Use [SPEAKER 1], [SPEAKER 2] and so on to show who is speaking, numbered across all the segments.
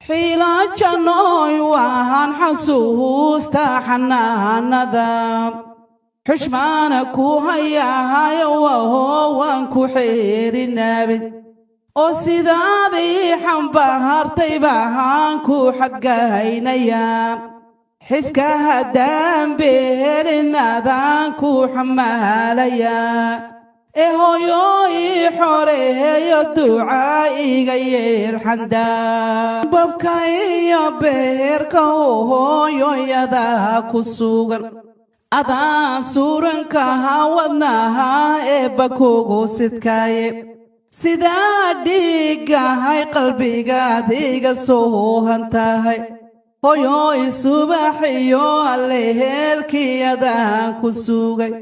[SPEAKER 1] حيلا جنوي وهان حسوستا حناندا حشمانا كو هيا هيا وهو وانكو حير النبي oo sidaadii xambaartay baan ku xadgaynaya xiska hadaan beelinaadaan ku xamaalaya hooyo ii xoreeyo ducaa iga yeer xanda babka iyo beerka hooyoyada ku sugan adaan suuranka wadnaha bakugu sidkaaye sidaa dhigahay qalbigaadiga soo hantahay hooyoy subaxiyo allehelkiyadaan ku sugay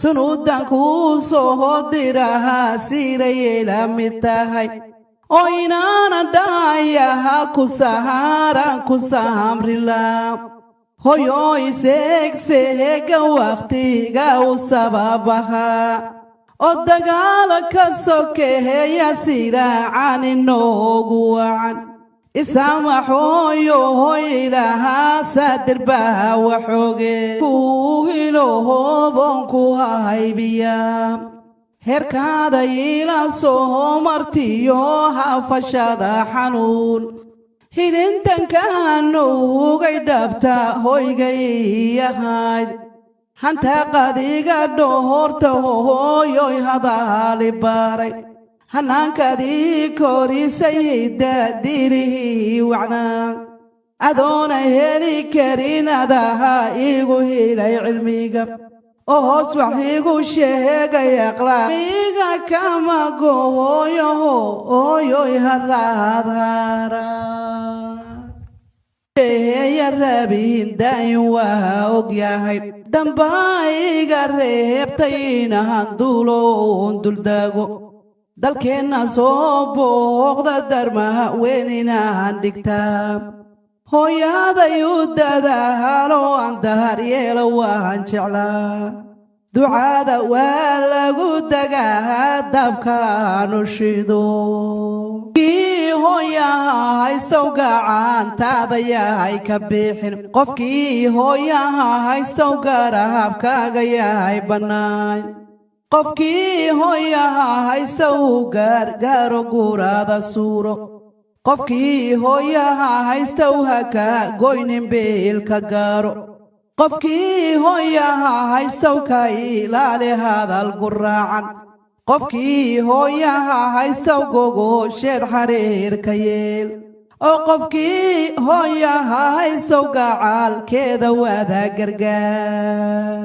[SPEAKER 1] sunuudan kuu soo diraha sirayela mid tahay oo inaana dhaayaha ku saharan ku saamrila hooyoy seegseega waqtiga u sababaha oo dagaala ka sokeeya siraacan inoogu wacan isamaxooyo hooylaha saadirbaa waxooge kuu hilooboon ku haybiya herkaada ila soo martiyo hafashada xanuun hilintankaanugay dhabta hoygay yahayd hanta qadiga dhoorta hooyoy hadaali baray hanankadii korisay daadirihi wacnaa adoona heli karin adaha igu helay cilmiga oo hoos wax igu sheegay aqlaamiga kama gooyoho hooyoy haraadhara ya rabin daayin waa ogyahay dambaiga reebtayna handuuloon duldaago dalkeenna soo booqda darmaha weyninahan dhigtaa hooyaday u dadaalo aan daharyeelo waan jeclaa ducada waa lagu dagaa dabkaanu shido hooyaha haystow gacantaada yahay ka bixin qofkii hooyaha haystow garahabkaaga yahay bannaan qofkii hooyaha haystow gaargaaro guuraada suuro qofkii hooyaha haystow haka goynin beelka gaaro qofkii hooyaha haystow ka ilaali hadal guraacan qofkii hooyaha haystow gogo sheed xariirka yeel oo qofkii hooyaha haystow gacaalkeeda wada gargaar